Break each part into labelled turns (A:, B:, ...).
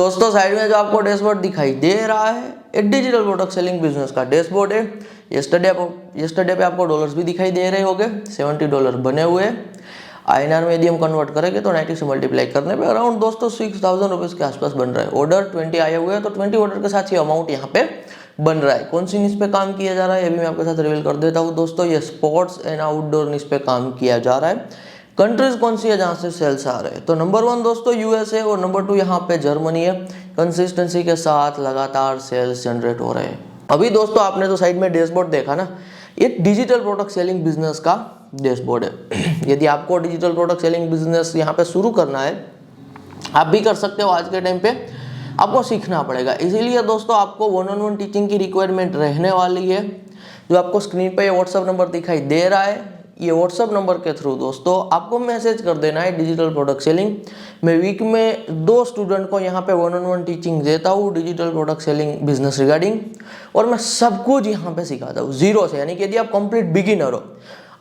A: दोस्तों साइड में जो आपको डैशबोर्ड दिखाई दे रहा है एक डिजिटल प्रोडक्ट सेलिंग बिजनेस का डैशबोर्ड है। यस्टरडे पे आपको डॉलर्स भी दिखाई दे रहे होंगे, $70 बने हुए हैं। INR में यदि हम कन्वर्ट करेंगे तो 90 से मल्टीप्लाई करने पे अराउंड दोस्तों 6000 रुपीज़ के आसपास बन रहा है। ऑर्डर 20 आए हुए हैं तो 20 ऑर्डर के साथ ये अमाउंट यहाँ पे बन रहा है। कौन सी निश पे काम किया जा रहा है ये भी मैं आपके साथ रिवील कर देता हूँ दोस्तों। ये स्पोर्ट्स एंड आउटडोर निश पे काम किया जा रहा है। कंट्रीज कौन सी है जहाँ से सेल्स आ रहे हैं, तो नंबर 1 दोस्तों यूएस है और नंबर 2 यहाँ पे जर्मनी है। कंसिस्टेंसी के साथ लगातार सेल्स जनरेट हो रहे हैं। अभी दोस्तों आपने तो साइड में डैशबोर्ड देखा ना, एक डिजिटल प्रोडक्ट सेलिंग बिजनेस का डैशबोर्ड है। यदि आपको डिजिटल प्रोडक्ट सेलिंग बिजनेस यहाँ पे शुरू करना है, आप भी कर सकते हो। आज के टाइम पे आपको सीखना पड़ेगा, इसीलिए दोस्तों आपको 1-on-1 टीचिंग की रिक्वायरमेंट रहने वाली है। जो आपको स्क्रीन पे व्हाट्सअप नंबर दिखाई दे रहा है, ये व्हाट्सअप नंबर के थ्रू दोस्तों आपको मैसेज कर देना है डिजिटल प्रोडक्ट सेलिंग। मैं वीक में 2 स्टूडेंट को यहाँ पे 1-on-1 टीचिंग देता हूँ digital product selling business regarding, और मैं सब कुछ यहाँ पे सिखाता हूँ जीरो से। यानी कि यदि आप कंप्लीट बिगिनर हो,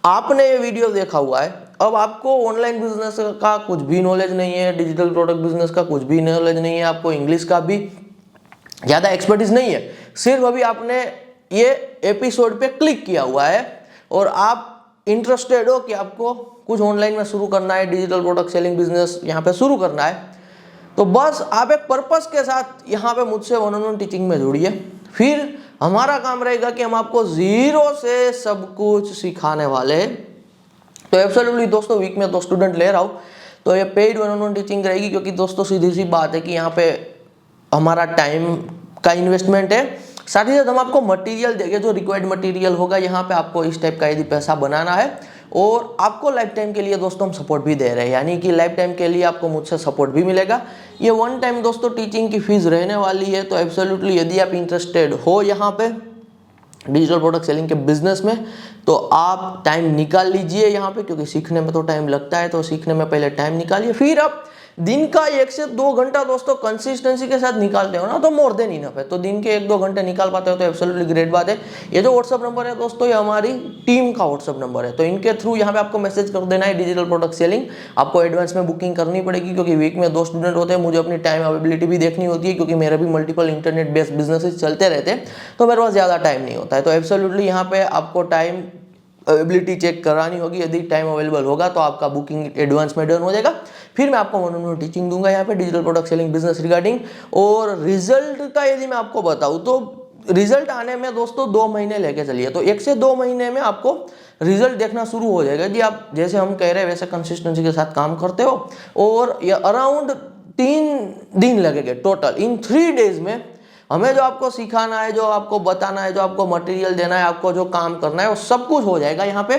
A: आपने ये वीडियो देखा हुआ है, अब आपको ऑनलाइन बिजनेस का कुछ भी नॉलेज नहीं है, डिजिटल प्रोडक्ट बिजनेस का कुछ भी नॉलेज नहीं है, आपको इंग्लिश का भी ज़्यादा एक्सपर्टीज नहीं है, सिर्फ अभी आपने ये एपिसोड पे क्लिक किया हुआ है और आप इंटरेस्टेड हो कि आपको कुछ ऑनलाइन में शुरू करना है, डिजिटल प्रोडक्ट सेलिंग बिजनेस यहाँ पे शुरू करना है, तो बस आप एक पर्पस के साथ यहाँ पे मुझसे 1-on-1 टीचिंग में जुड़िए। फिर हमारा काम रहेगा कि हम आपको जीरो से सब कुछ सिखाने वाले हैं। तो एब्सोल्युटली दोस्तों वीक में 2 स्टूडेंट ले रहा हूँ, तो ये पेड 1-on-1 टीचिंग रहेगी, क्योंकि दोस्तों सीधी सी बात है कि यहाँ पे हमारा टाइम का इन्वेस्टमेंट है, साथ ही साथ हम आपको मटेरियल देंगे जो रिक्वायर्ड मटेरियल होगा। यहाँ पे आपको इस टाइप का यदि पैसा बनाना है, और आपको लाइफ टाइम के लिए दोस्तों हम सपोर्ट भी दे रहे हैं, यानी कि लाइफ टाइम के लिए आपको मुझसे सपोर्ट भी मिलेगा। ये 1 टाइम दोस्तों टीचिंग की फीस रहने वाली है। तो एब्सोल्युटली यदि आप इंटरेस्टेड हो यहाँ पे डिजिटल प्रोडक्ट सेलिंग के बिजनेस में, तो आप टाइम निकाल लीजिए यहाँ पे, क्योंकि सीखने में तो टाइम लगता है, तो सीखने में पहले टाइम निकालिए। फिर आप दिन का 1 से 2 घंटा दोस्तों कंसिस्टेंसी के साथ निकालते हो ना, तो मोर देन इनफ है। तो दिन के 1-2 घंटे निकाल पाते हो तो एब्सोल्युटली ग्रेट बात है। ये जो व्हाट्सअप नंबर है दोस्तों, ये हमारी टीम का व्हाट्सअप नंबर है, तो इनके थ्रू यहाँ पे आपको मैसेज कर देना है डिजिटल प्रोडक्ट सेलिंग। आपको एडवांस में बुकिंग करनी पड़ेगी, क्योंकि वीक में 2 स्टूडेंट होते हैं, मुझे अपनी टाइम अवेलेबिलिटी भी देखनी होती है, क्योंकि मेरे भी मल्टीपल इंटरनेट बेस्ड बिजनेसेस चलते रहते हैं, तो मेरे पास ज़्यादा टाइम नहीं होता है। तो एब्सोल्युटली यहाँ पे आपको टाइम अवेलेबिलिटी चेक करानी होगी। यदि टाइम अवेलेबल होगा तो आपका बुकिंग एडवांस में डन हो जाएगा। फिर मैं आपको 1-on-1 टीचिंग दूंगा यहाँ पे digital product selling business regarding. और रिजल्ट का यदि मैं आपको बताऊँ तो रिजल्ट आने में दोस्तों 2 महीने लेके चलिए, तो 1 से 2 महीने में आपको रिजल्ट देखना शुरू हो जाएगा। यदि आप जैसे हम कह रहे हैं वैसे कंसिस्टेंसी के साथ काम करते हो, और ये अराउंड 3 दिन लगेंगे टोटल। इन 3 डेज में हमें जो आपको सिखाना है, जो आपको बताना है, जो आपको मटेरियल देना है, आपको जो काम करना है, वो सब कुछ हो जाएगा यहाँ पे।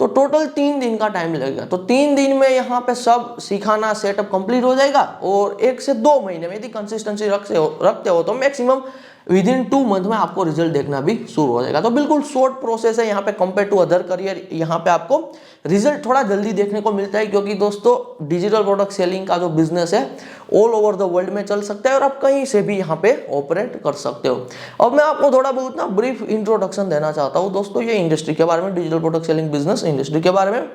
A: तो टोटल 3 दिन का टाइम लगेगा। तो 3 दिन में यहाँ पे सब सिखाना सेटअप कंप्लीट हो जाएगा, और 1 से 2 महीने में यदि कंसिस्टेंसी रखते हो तो मैक्सिमम विदिन 2 मंथ में आपको रिजल्ट देखना भी शुरू हो जाएगा। तो बिल्कुल शॉर्ट प्रोसेस है यहाँ पे कंपेयर टू अदर करियर। यहाँ पे आपको रिजल्ट थोड़ा जल्दी देखने को मिलता है, क्योंकि दोस्तों डिजिटल प्रोडक्ट सेलिंग का जो बिजनेस है ऑल ओवर द वर्ल्ड में चल सकता है, और आप कहीं से भी यहाँ पे ऑपरेट कर सकते हो। अब मैं आपको थोड़ा बहुत ना ब्रीफ इंट्रोडक्शन देना चाहता हूँ दोस्तों, ये इंडस्ट्री के बारे में, digital product selling business industry के बारे में।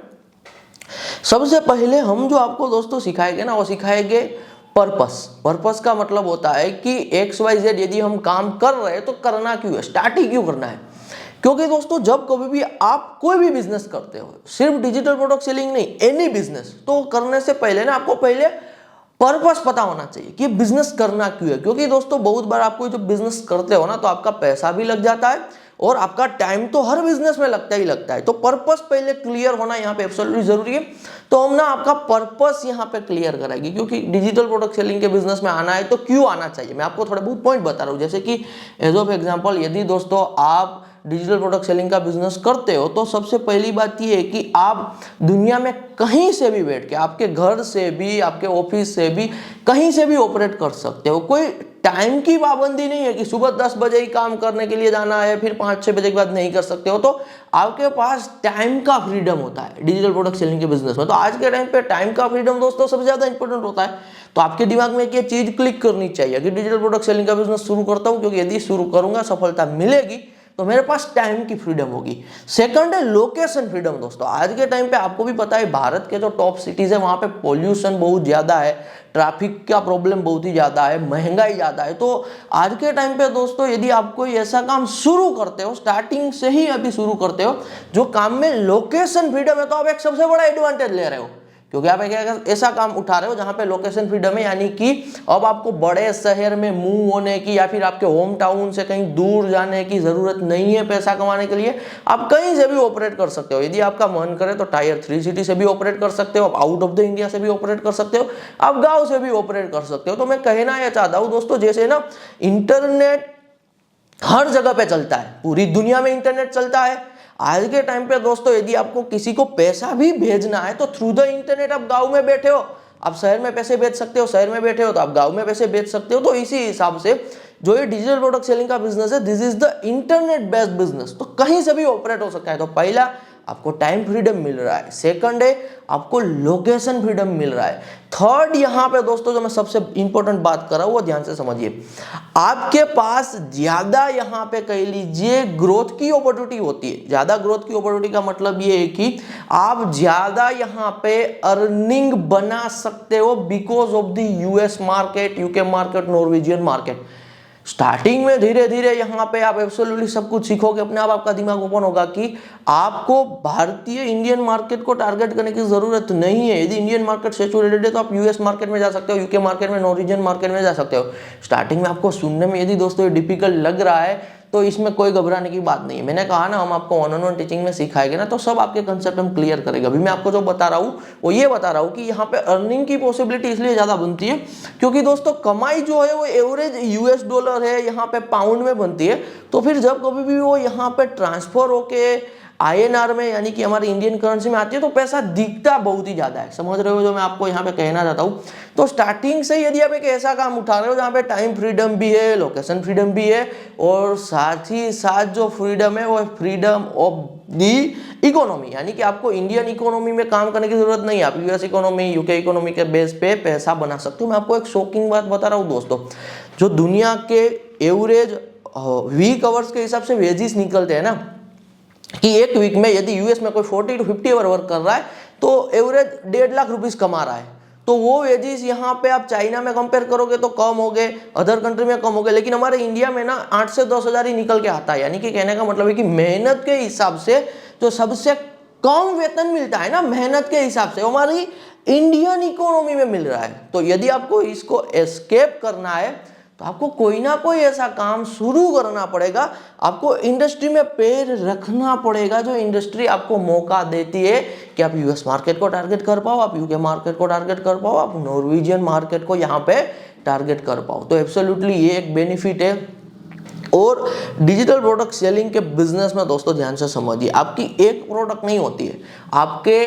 A: सबसे पहले हम जो आपको दोस्तों सिखाएंगे ना, वो सिखाएंगे पर्पस का मतलब होता है कि XYZ यदि हम काम कर रहे हैं तो करना क्यों है, स्टार्ट ही क्यों करना है। क्योंकि दोस्तों जब कभी भी आप कोई भी बिजनेस करते हो, सिर्फ डिजिटल प्रोडक्ट सेलिंग नहीं, एनी बिजनेस, तो करने से पहले ना आपको पहले पर्पस पता होना चाहिए कि बिजनेस करना क्यों है। क्योंकि दोस्तों बहुत बार आपको जो बिजनेस करते हो ना, तो आपका पैसा भी लग जाता है, और आपका टाइम तो हर बिजनेस में लगता ही लगता है। तो पर्पस पहले क्लियर होना यहाँ पे एब्सोल्युटली जरूरी है। तो हम ना आपका पर्पस यहाँ पे क्लियर कराएंगे, क्योंकि डिजिटल प्रोडक्ट सेलिंग के बिजनेस में आना है तो क्यों आना चाहिए। मैं आपको थोड़े बहुत पॉइंट बता रहा हूँ, जैसे कि एज ऑफ एग्जाम्पल यदि दोस्तों आप डिजिटल प्रोडक्ट सेलिंग का बिजनेस करते हो, तो सबसे पहली बात यह है कि आप दुनिया में कहीं से भी बैठ के, आपके घर से भी, आपके ऑफिस से भी, कहीं से भी ऑपरेट कर सकते हो। कोई टाइम की पाबंदी नहीं है कि सुबह 10 बजे ही काम करने के लिए जाना है, फिर 5-6 बजे के बाद नहीं कर सकते हो। तो आपके पास टाइम का फ्रीडम होता है डिजिटल प्रोडक्ट सेलिंग के बिजनेस में। तो आज के टाइम पे टाइम का फ्रीडम दोस्तों सबसे ज्यादा इंपॉर्टेंट होता है। तो आपके दिमाग में एक ये चीज क्लिक करनी चाहिए कि डिजिटल प्रोडक्ट सेलिंग का बिजनेस शुरू करता हूं, क्योंकि यदि शुरू करूंगा सफलता मिलेगी, तो मेरे पास टाइम की फ्रीडम होगी। सेकंड है लोकेशन फ्रीडम। दोस्तों आज के टाइम पे आपको भी पता है भारत के जो टॉप सिटीज है वहां पे पॉल्यूशन बहुत ज्यादा है, ट्रैफिक का प्रॉब्लम बहुत ही ज्यादा है, महंगाई ज्यादा है। तो आज के टाइम पे दोस्तों यदि आप कोई ऐसा काम शुरू करते हो, स्टार्टिंग से ही अभी शुरू करते हो जो काम में लोकेशन फ्रीडम है, तो आप एक सबसे बड़ा एडवांटेज ले रहे हो, क्योंकि आप एक ऐसा काम उठा रहे हो जहां पे लोकेशन फ्रीडम है, यानी कि अब आपको बड़े शहर में मूव होने की या फिर आपके होम टाउन से कहीं दूर जाने की जरूरत नहीं है पैसा कमाने के लिए। आप कहीं से भी ऑपरेट कर सकते हो। यदि आपका मन करे तो टायर 3 सिटी से भी ऑपरेट कर सकते हो, आप आउट ऑफ द इंडिया से भी ऑपरेट कर सकते हो, आप गाँव से भी ऑपरेट कर सकते हो। तो मैं कहना यह चाहता हूँ दोस्तों, जैसे ना इंटरनेट हर जगह पे चलता है, पूरी दुनिया में इंटरनेट चलता है, आज के टाइम पे दोस्तों यदि आपको किसी को पैसा भी भेजना है तो थ्रू द इंटरनेट, आप गांव में बैठे हो आप शहर में पैसे भेज सकते हो, शहर में बैठे हो तो आप गांव में पैसे भेज सकते हो। तो इसी हिसाब से जो ये डिजिटल प्रोडक्ट सेलिंग का बिजनेस है, this is the internet based business. तो कहीं से भी ऑपरेट हो सकता है। तो पहला, आपको टाइम फ्रीडम मिल रहा है। सेकंड है, आपको लोकेशन फ्रीडम मिल रहा है। थर्ड, यहां पे दोस्तों जो मैं सबसे इंपॉर्टेंट बात कर रहा हूं वो ध्यान से समझिए, आपके पास ज्यादा यहां पे कह लीजिए ग्रोथ की अपॉर्चुनिटी होती है। ज्यादा ग्रोथ की अपॉर्चुनिटी का मतलब ये है कि आप ज्यादा यहां पे अर्निंग बना सकते हो because of the US market, UK market, Norwegian market. Starting में धीरे धीरे यहाँ पे आप एब्सोल्युटली सब कुछ सीखोगे, अपने आप आपका दिमाग ओपन होगा कि आपको भारतीय इंडियन मार्केट को टारगेट करने की जरूरत नहीं है। यदि इंडियन मार्केट सैचुरेटेड है तो आप यूएस मार्केट में जा सकते हो, यूके मार्केट में, नॉर्वेजियन मार्केट में जा सकते हो। स्टार्टिंग में आपको सुनने में यदि दोस्तों ये डिफिकल्ट लग रहा है तो इसमें कोई घबराने की बात नहीं है। मैंने कहा ना, हम आपको ऑन ऑन वन टीचिंग में सिखाएंगे ना, तो सब आपके कंसेप्ट हम क्लियर करेंगे। अभी मैं आपको जो बता रहा हूँ वो ये बता रहा हूँ कि यहाँ पे अर्निंग की पॉसिबिलिटी इसलिए ज्यादा बनती है क्योंकि दोस्तों कमाई जो है वो एवरेज यूएस डॉलर है, यहाँ पे पाउंड में बनती है। तो फिर जब कभी भी वो यहाँ पे ट्रांसफर होके आईएनआर में, यानी कि हमारी इंडियन करेंसी में आती है, तो पैसा दिखता बहुत ही ज्यादा है। समझ रहे हो जो मैं आपको यहाँ पे कहना चाहता हूँ? तो स्टार्टिंग से यदि आप एक ऐसा काम उठा रहे हो जहाँ पे टाइम फ्रीडम भी है, लोकेशन फ्रीडम भी है, और साथ ही साथ जो फ्रीडम है वो फ्रीडम ऑफ दी इकोनॉमी, यानी कि आपको इंडियन इकोनॉमी में काम करने की जरूरत नहीं है, आप यूएस इकोनॉमी, यूके इकोनॉमी के बेस पे पैसा बना सकते हो। मैं आपको एक शॉकिंग बात बता रहा हूँ दोस्तों, जो दुनिया के एवरेज वीक आवर्स के हिसाब से वेजेस निकलते हैं ना, कि एक वीक में यदि यूएस में कोई 40 to 50 आवर वर्क कर रहा है तो एवरेज 1.5 लाख रुपीस कमा रहा है। तो वो वेजेस यहाँ पे आप चाइना में कंपेयर करोगे तो कम हो गए, अदर कंट्री में कम हो गए, लेकिन हमारे इंडिया में ना 8 से 10 हजार ही निकल के आता है। यानी कि कहने का मतलब है कि मेहनत के हिसाब से जो सबसे कम वेतन मिलता है ना, मेहनत के हिसाब से, वो हमारी इंडियन इकोनॉमी में मिल रहा है। तो यदि आपको इसको एस्केप करना है तो आपको कोई ना कोई ऐसा काम शुरू करना पड़ेगा, आपको इंडस्ट्री में पैर रखना पड़ेगा जो इंडस्ट्री आपको मौका देती है कि आप यूएस मार्केट को टारगेट कर पाओ, आप यूके मार्केट को टारगेट कर पाओ, आप नॉर्वेजियन मार्केट को यहाँ पे टारगेट कर पाओ। तो एब्सोल्युटली ये एक बेनिफिट है। और डिजिटल प्रोडक्ट सेलिंग के बिजनेस में दोस्तों ध्यान से समझिए, आपकी एक प्रोडक्ट नहीं होती है, आपके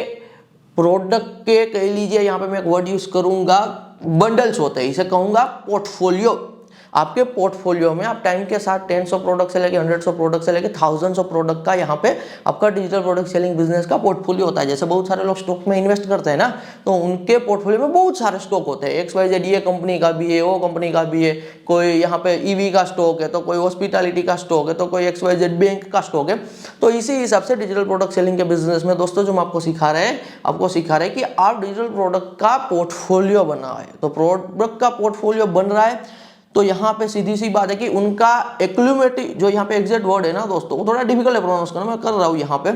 A: प्रोडक्ट के कह लीजिए, यहाँ पे मैं एक वर्ड यूज करूंगा, बंडल्स होते हैं, इसे कहूंगा पोर्टफोलियो। आपके पोर्टफोलियो में आप टाइम के साथ 10 प्रोडक्ट से लेके 100 प्रोडक्ट से लेके थाउजेंड्स ऑफ प्रोडक्ट का यहाँ पे आपका डिजिटल प्रोडक्ट सेलिंग बिजनेस का पोर्टफोलियो होता है। जैसे बहुत सारे लोग स्टॉक में इन्वेस्ट करते हैं ना, तो उनके पोर्टफोलियो में बहुत सारे स्टॉक होते हैं, XYZ ये कंपनी का भी है, वो कंपनी का भी है, कोई यहाँ पे ईवी का स्टॉक है, तो कोई हॉस्पिटैलिटी का स्टॉक है, तो कोई XYZ बैंक का स्टॉक है। तो इसी हिसाब से डिजिटल प्रोडक्ट सेलिंग के बिजनेस में दोस्तों जो हम आपको सिखा रहे हैं, कि आप डिजिटल प्रोडक्ट का पोर्टफोलियो बनाए। तो प्रोडक्ट का पोर्टफोलियो बन रहा है तो यहाँ पे सीधी सी बात है कि उनका एक्लुमेटिव, जो यहाँ पे एग्जैक्ट वर्ड है ना दोस्तों, वो थोड़ा डिफिकल्ट है प्रोनाउंस करना, मैं कर रहा हूँ यहाँ पे,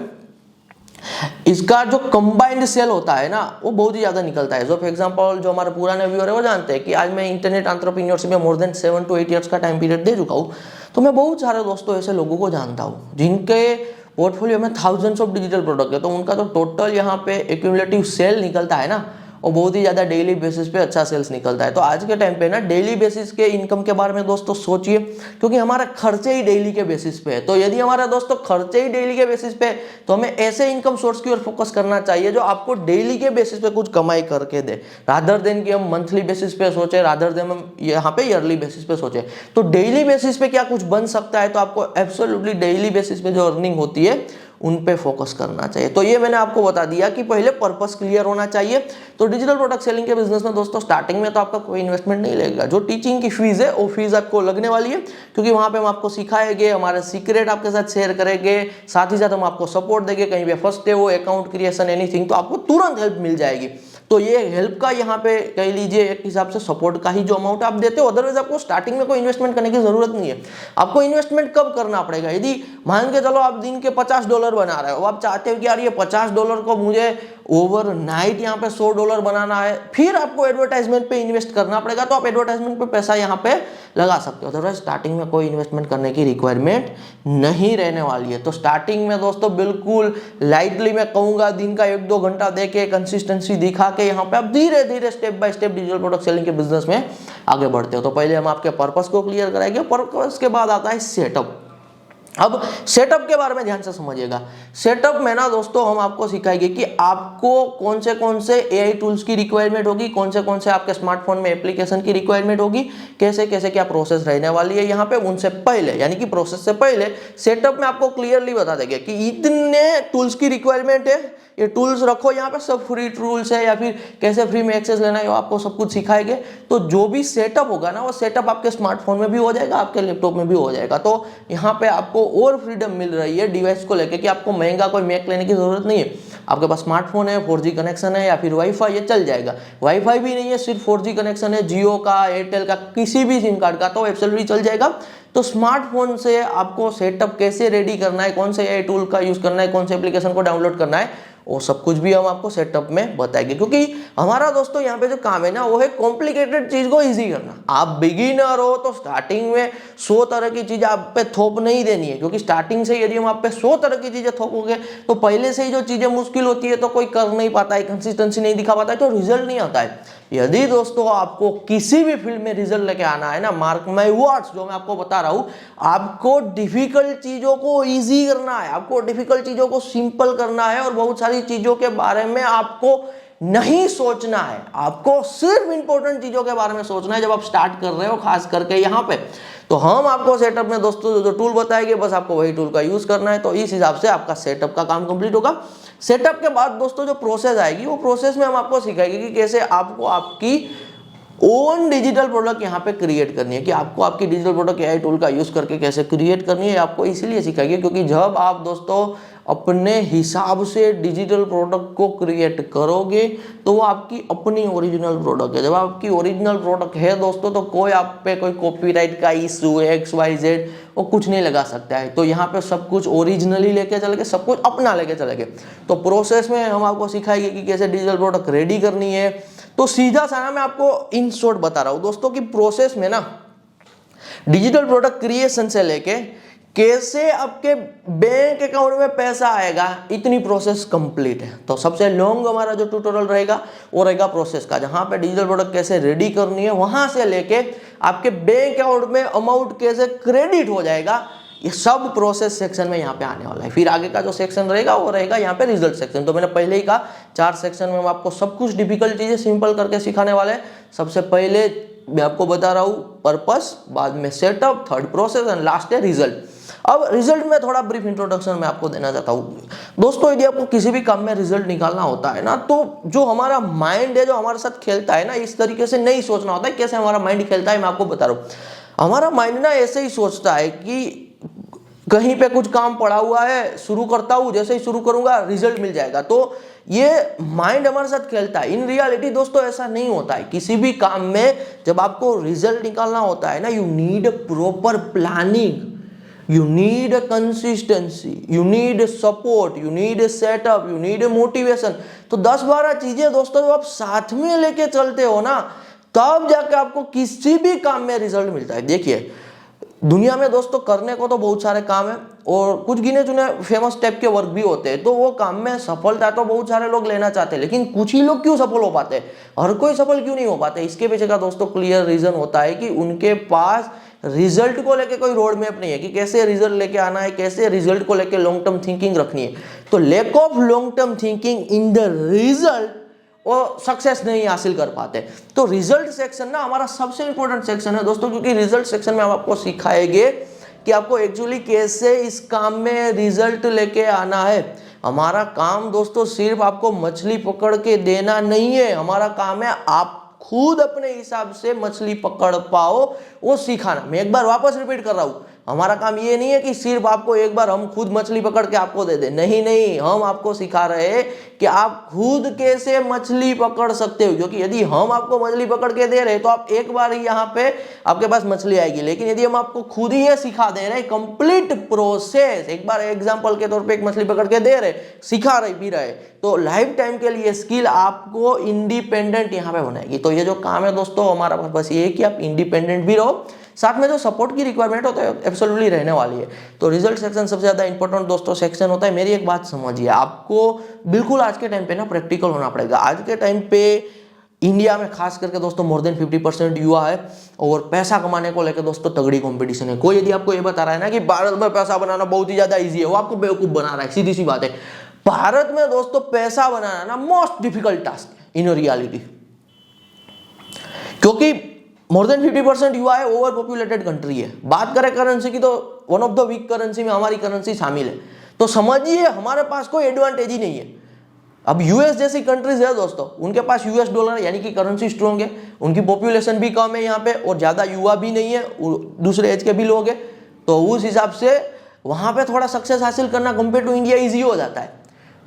A: इसका जो कंबाइंड सेल होता है ना वो बहुत ही ज्यादा निकलता है। जो फॉर एग्जांपल जो हमारे पुराने व्यूअर है वो जानते हैं कि आज मैं इंटरनेट एंटरप्रेन्योरशिप में मोर देन 7 to 8 ईयर्स का टाइम पीरियड दे चुका हूँ। तो मैं बहुत सारे दोस्तों ऐसे लोगों को जानता हूँ जिनके पोर्टफोलियो में थाउजेंड्स ऑफ डिजिटल प्रोडक्ट है। तो उनका जो टोटल यहाँ पे एक्यूमुलेटिव सेल निकलता है ना, और बहुत ही ज्यादा डेली बेसिस पे अच्छा सेल्स निकलता है। तो आज के टाइम पे ना डेली बेसिस के इनकम के बारे में दोस्तों सोचिए, क्योंकि हमारा खर्चे ही डेली के बेसिस पे है। तो यदि हमारा दोस्तों खर्चे ही डेली के बेसिस पे, तो हमें ऐसे इनकम सोर्स की ओर फोकस करना चाहिए जो आपको डेली के बेसिस पे कुछ कमाई करके दे, रादर देन कि हम मंथली बेसिस पे सोचे, रादर देन हम यहाँ पे ईयरली बेसिस पे सोचे। तो डेली बेसिस पे क्या कुछ बन सकता है, तो आपको एब्सोल्युटली डेली बेसिस पे जो अर्निंग होती है उन पे फोकस करना चाहिए। तो ये मैंने आपको बता दिया कि पहले पर्पस क्लियर होना चाहिए। तो डिजिटल प्रोडक्ट सेलिंग के बिजनेस में दोस्तों स्टार्टिंग में तो आपका कोई इन्वेस्टमेंट नहीं लगेगा। जो टीचिंग की फीस है वो फीस आपको लगने वाली है, क्योंकि वहां पे हम आपको सिखाएंगे, हमारे सीक्रेट आपके साथ शेयर करेंगे, साथ ही साथ हम आपको सपोर्ट देंगे। कहीं भी फंसते हो अकाउंट क्रिएशन एनीथिंग, तो आपको तुरंत हेल्प मिल जाएगी। तो ये हेल्प का यहाँ पे कह लीजिए एक हिसाब से सपोर्ट का ही जो अमाउंट आप देते हो, अदरवाइज आपको स्टार्टिंग में कोई इन्वेस्टमेंट करने की जरूरत नहीं है। आपको इन्वेस्टमेंट कब करना पड़ेगा? यदि मान के चलो आप दिन के $50 बना रहे हो, आप चाहते हो कि यार ये $50 को मुझे ओवरनाइट यहाँ पे $100 बनाना है, फिर आपको एडवर्टाइजमेंट पे इन्वेस्ट करना पड़ेगा, तो आप एडवर्टाइजमेंट पे पैसा यहाँ पे लगा सकते हो। अदरवाइज स्टार्टिंग में कोई इन्वेस्टमेंट करने की रिक्वायरमेंट नहीं रहने वाली है। तो स्टार्टिंग में दोस्तों बिल्कुल लाइटली मैं कहूंगा, दिन का 1-2 घंटा देके कंसिस्टेंसी दिखा के यहाँ पे आप धीरे धीरे step by step digital product selling के बिजनेस में आगे बढ़ते हो। तो पहले हम आपके पर्पस को क्लियर कराएंगे, पर्पस के बाद आता है सेटअप। अब सेटअप के बारे में ध्यान से समझिएगा। सेटअप में ना दोस्तों हम आपको सिखाएंगे कि आपको कौन से एआई टूल्स की रिक्वायरमेंट होगी, कौन से आपके स्मार्टफोन में एप्लीकेशन की रिक्वायरमेंट होगी, कैसे कैसे क्या प्रोसेस रहने वाली है यहाँ पे। उनसे पहले यानी कि प्रोसेस से पहले सेटअप में आपको क्लियरली बता देंगे कि इतने टूल्स की रिक्वायरमेंट है, ये टूल्स रखो यहाँ पे, सब फ्री टूल्स है, या फिर कैसे फ्री में एक्सेस लेना है वो आपको सब कुछ सिखाएंगे। तो जो भी सेटअप होगा ना, वो सेटअप आपके स्मार्टफोन में भी हो जाएगा, आपके लैपटॉप में भी हो जाएगा। तो यहाँ पे आपको और फ्रीडम मिल रही है डिवाइस को लेकर कि आपको महंगा कोई मैक लेने की जरूरत नहीं है। आपके पास स्मार्टफोन है, 4G कनेक्शन है या फिर वाईफाई, ये चल जाएगा। वाईफाई भी नहीं है, सिर्फ 4G कनेक्शन है, जियो का, एयरटेल का, किसी भी सिम कार्ड का, तो एब्सोल्युटली चल जाएगा। तो स्मार्टफोन से आपको सेटअप कैसे रेडी करना है, कौन से एआई टूल का यूज करना है, कौन से एप्लीकेशन को डाउनलोड करना है, वो सब कुछ भी हम आपको सेटअप में बताएंगे। क्योंकि हमारा दोस्तों यहाँ पे जो काम है ना, वो है कॉम्प्लिकेटेड चीज को इजी करना। आप बिगिनर हो तो स्टार्टिंग में 100 तरह की चीजें आप पे थोप नहीं देनी है, क्योंकि स्टार्टिंग से यदि हम आप पे 100 तरह की चीजें थोपोगे तो पहले से ही जो चीजें मुश्किल होती है तो कोई कर नहीं पाता है, कंसिस्टेंसी नहीं दिखा पाता है, तो रिजल्ट नहीं आता है। यदि दोस्तों आपको किसी भी फील्ड में रिजल्ट लेके आना है ना, मार्क माय वर्ड्स, जो मैं आपको बता रहा हूं, आपको डिफिकल्ट चीजों को इजी करना है, आपको डिफिकल्ट चीजों को सिंपल करना है, और बहुत सारी चीजों के बारे में आपको नहीं सोचना है। आपको सिर्फ इंपॉर्टेंट चीजों के बारे में सोचना है जब आप स्टार्ट कर रहे हो, खास करके यहाँ पे। तो हम आपको सेटअप में दोस्तों जो टूल बताएंगे, बस आपको वही टूल का यूज करना है। तो इस हिसाब से आपका सेटअप का काम कंप्लीट होगा। सेटअप के बाद दोस्तों जो प्रोसेस आएगी, वो प्रोसेस में हम आपको सिखाएंगे कि कैसे आपको आपकी ओन डिजिटल प्रोडक्ट यहाँ पे क्रिएट करनी है, कि आपको आपकी डिजिटल प्रोडक्ट एआई टूल का यूज करके कैसे क्रिएट करनी है। आपको इसीलिए सिखाएंगे क्योंकि जब आप दोस्तों अपने हिसाब से डिजिटल प्रोडक्ट को क्रिएट करोगे तो वो आपकी अपनी ओरिजिनल प्रोडक्ट है। जब आपकी ओरिजिनल प्रोडक्ट है दोस्तों, तो कोई आप पे कोई कॉपीराइट का इशू XYZ वो कुछ नहीं लगा सकता है। तो यहाँ पे सब कुछ ओरिजिनली लेके चलेंगे, सब कुछ अपना लेके चलेंगे। तो प्रोसेस में हम आपको सिखाएंगे कि कैसे डिजिटल प्रोडक्ट रेडी करनी है। तो सीधा सा ना मैं आपको इन शॉर्ट बता रहा हूँ दोस्तों कि प्रोसेस में ना डिजिटल प्रोडक्ट क्रिएशन से लेके कैसे आपके बैंक अकाउंट में पैसा आएगा, इतनी प्रोसेस कंप्लीट है। तो सबसे लॉन्ग हमारा जो ट्यूटोरियल रहेगा वो रहेगा प्रोसेस का, जहां पे डिजिटल प्रोडक्ट कैसे रेडी करनी है, वहां से लेके आपके बैंक अकाउंट में अमाउंट कैसे क्रेडिट हो जाएगा, ये सब प्रोसेस सेक्शन में यहाँ पे आने वाला है। फिर आगे का जो सेक्शन रहेगा वो रहेगा यहाँ पे रिजल्ट सेक्शन। तो मैंने पहले ही कहा 4 सेक्शन में हम आपको सब कुछ डिफिकल्ट चीजें सिंपल करके सिखाने वाले हैं। सबसे पहले मैं आपको बता रहा हूँ पर्पस, बाद में setup, third process and last है रिजल्ट। अब रिजल्ट में थोड़ा ब्रीफ इंट्रोडक्शन मैं आपको देना चाहता हूँ दोस्तों। यदि आपको किसी भी काम में रिजल्ट निकालना होता है ना, तो जो हमारा माइंड है, जो हमारे साथ खेलता है ना, इस तरीके से नहीं सोचना होता है। कैसे हमारा माइंड खेलता है मैं आपको बता रहा हूँ। हमारा माइंड ना ऐसे ही सोचता है कि कहीं पे कुछ काम पड़ा हुआ है, शुरू करता हूं, जैसे ही शुरू करूंगा रिजल्ट मिल जाएगा। तो ये माइंड हमारे साथ खेलता है। इन रियलिटी दोस्तों ऐसा नहीं होता है। किसी भी काम में जब आपको रिजल्ट निकालना होता है ना, you need proper planning, you need a consistency, you need support, you need setup, you need motivation। तो 10-12 चीजें दोस्तों जब आप साथ में लेके चलते हो ना, तब जाके आपको किसी भी काम में रिजल्ट मिलता है। देखिए दुनिया में दोस्तों करने को तो बहुत सारे काम है, और कुछ गिने चुने फेमस टाइप के वर्क भी होते हैं। तो वो काम में सफलता तो बहुत सारे लोग लेना चाहते हैं, लेकिन कुछ ही लोग क्यों सफल हो पाते हैं, हर कोई सफल क्यों नहीं हो पाते? इसके पीछे का दोस्तों क्लियर रीजन होता है कि उनके पास रिजल्ट को लेके कोई रोड मैप नहीं है, कि कैसे रिजल्ट लेके आना है, कैसे रिजल्ट को लेके लॉन्ग टर्म थिंकिंग रखनी है। तो lack of long term thinking in the result वो सक्सेस नहीं हासिल कर पाते। तो रिजल्ट सेक्शन ना हमारा सबसे इंपॉर्टेंट सेक्शन है दोस्तों, क्योंकि रिजल्ट सेक्शन में हम आपको सिखाएंगे कि आपको एक्चुअली कैसे इस काम में रिजल्ट लेके आना है। हमारा काम दोस्तों सिर्फ आपको मछली पकड़ के देना नहीं है, हमारा काम है आप खुद अपने हिसाब से मछली पकड़ पाओ वो सिखाना। मैं एक बार वापस रिपीट कर रहा हूं, हमारा काम ये नहीं है कि सिर्फ आपको एक बार हम खुद मछली पकड़ के आपको दे दे, नहीं नहीं, हम आपको सिखा रहे हैं कि आप खुद कैसे मछली पकड़ सकते हो। क्योंकि यदि हम आपको मछली पकड़ के दे रहे हैं तो आप एक बार ही यहाँ पे आपके पास मछली आएगी, लेकिन यदि हम आपको खुद ही ये सिखा दे रहे हैं कंप्लीट प्रोसेस, एक बार एग्जांपल के तौर पे एक मछली पकड़ के दे रहे, सिखा रहे भी रहे, तो लाइफ टाइम के लिए स्किल आपको इंडिपेंडेंट यहाँ पे बनाएगी। तो ये जो काम है दोस्तों हमारा बस ये है कि आप इंडिपेंडेंट भी रहो, साथ में जो सपोर्ट की रिक्वायरमेंट होता है एब्सोल्युटली रहने वाली है। तो रिजल्ट सेक्शन सबसे ज्यादा इंपॉर्टेंट दोस्तों सेक्शन होता है। मेरी एक बात समझिए, आपको बिल्कुल आज के टाइम पे ना प्रैक्टिकल होना पड़ेगा। आज के टाइम पे इंडिया में खास करके दोस्तों मोर देन 50% युवा है और पैसा कमाने को लेकर दोस्तों तगड़ी कंपटीशन है। कोई यदि आपको ये बता रहा है ना कि भारत में पैसा बनाना बहुत ही ज्यादा ईजी है, वो आपको बेवकूफ बना रहा है। सीधी सी बात है, भारत में दोस्तों पैसा बनाना ना मोस्ट डिफिकल्ट टास्क है इन रियलिटी, क्योंकि मोर देन 50% युवा है, ओवर पॉपुलेटेड कंट्री है। बात करें करेंसी की तो one of the weak currency में हमारी करेंसी शामिल है। तो समझिए हमारे पास कोई एडवांटेज ही नहीं है। अब यूएस जैसी कंट्रीज है दोस्तों, उनके पास यूएस डॉलर यानी कि करेंसी स्ट्रॉन्ग है, उनकी पॉपुलेशन भी कम है यहाँ पे और ज्यादा युवा भी नहीं है, दूसरे एज के भी लोग हैं, तो उस हिसाब से वहां पे थोड़ा सक्सेस हासिल करना कंपेयर टू इंडिया ईजी हो जाता है।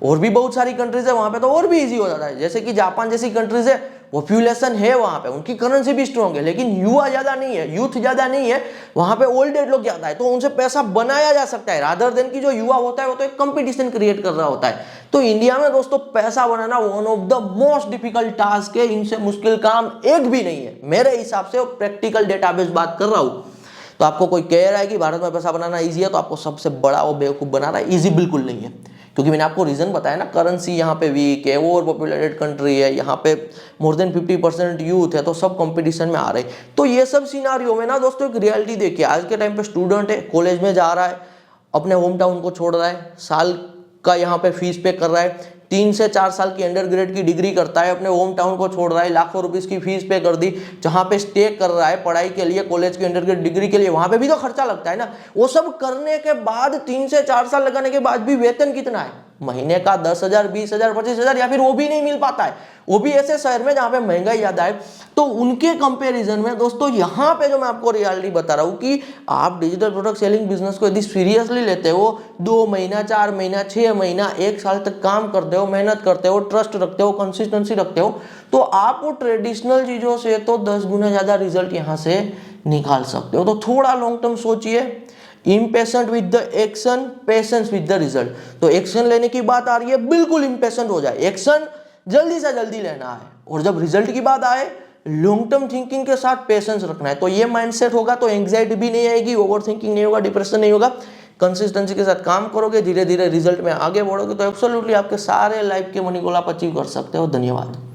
A: और भी बहुत सारी कंट्रीज है वहां पे तो और भी इजी हो जाता है, जैसे कि जापान जैसी कंट्रीज है, पॉपुलेशन है वहां पे, उनकी करेंसी भी स्ट्रॉन्ग है, लेकिन युवा ज्यादा नहीं है, यूथ ज्यादा नहीं है, वहां पे ओल्ड एज लोग ज्यादा है, तो उनसे पैसा बनाया जा सकता है रादर देन कि जो युवा होता है वो तो एक कंपटीशन क्रिएट कर रहा होता है। तो इंडिया में दोस्तों पैसा बनाना one of the most difficult task है, इनसे मुश्किल काम एक भी नहीं है मेरे हिसाब से। प्रैक्टिकल डेटाबेस बात कर रहा हूं, तो आपको कोई कह रहा है कि भारत में पैसा बनाना ईजी है तो आपको सबसे बड़ा वो बेवकूफ बना रहा है। ईजी बिल्कुल नहीं है, क्योंकि मैंने आपको रीजन बताया ना, करेंसी यहाँ पे वीक है, ओवर पॉपुलेटेड कंट्री है, यहाँ पे मोर देन 50% यूथ है, तो सब कंपटीशन में आ रहे हैं। तो ये सब सिनारियो में ना दोस्तों एक रियलिटी देखिए, आज के टाइम पे स्टूडेंट है, कॉलेज में जा रहा है, अपने होम टाउन को छोड़ रहा है, साल का यहाँ पे फीस पे कर रहा है, 3 से 4 साल की अंडरग्रेड की डिग्री करता है, अपने होम टाउन को छोड़ रहा है, लाखों रुपीस की फीस पे कर दी, जहां पे स्टे कर रहा है पढ़ाई के लिए, कॉलेज की अंडरग्रेड डिग्री के लिए, वहां पे भी तो खर्चा लगता है ना। वो सब करने के बाद 3 से 4 साल लगाने के बाद भी वेतन कितना है? महीने का 10,000, 20,000, 25,000 या फिर वो भी नहीं मिल पाता है, वो भी ऐसे शहर में जहां पे महंगाई ज्यादा है। तो उनके कंपैरिजन में दोस्तों यहाँ पे जो मैं आपको रियलिटी बता रहा हूँ कि आप डिजिटल प्रोडक्ट सेलिंग बिजनेस को यदि सीरियसली लेते हो, 2 महीना, 4 महीना, 6 महीना, 1 साल तक काम करते हो, मेहनत करते हो, ट्रस्ट रखते हो, कंसिस्टेंसी रखते हो, तो आप वो ट्रेडिशनल चीजों से तो 10 गुना ज्यादा रिजल्ट यहाँ से निकाल सकते हो। तो थोड़ा लॉन्ग टर्म सोचिए, impatient with the action, patience with the result. तो एक्शन लेने की बात आ रही है, बिल्कुल इम्पेशेंट हो जाए, एक्शन जल्दी से जल्दी लेना है, और जब रिजल्ट की बात आए लॉन्ग टर्म थिंकिंग के साथ पेशेंस रखना है। तो ये माइंडसेट होगा तो एंग्जाइटी भी नहीं आएगी, ओवर थिंकिंग नहीं होगा, डिप्रेशन नहीं होगा। कंसिस्टेंसी के साथ काम करोगे, धीरे धीरे रिजल्ट में आगे बढ़ोगे, तो एब्सोल्युटली आपके सारे लाइफ के मनी गोल आप अचीव कर सकते हो। धन्यवाद।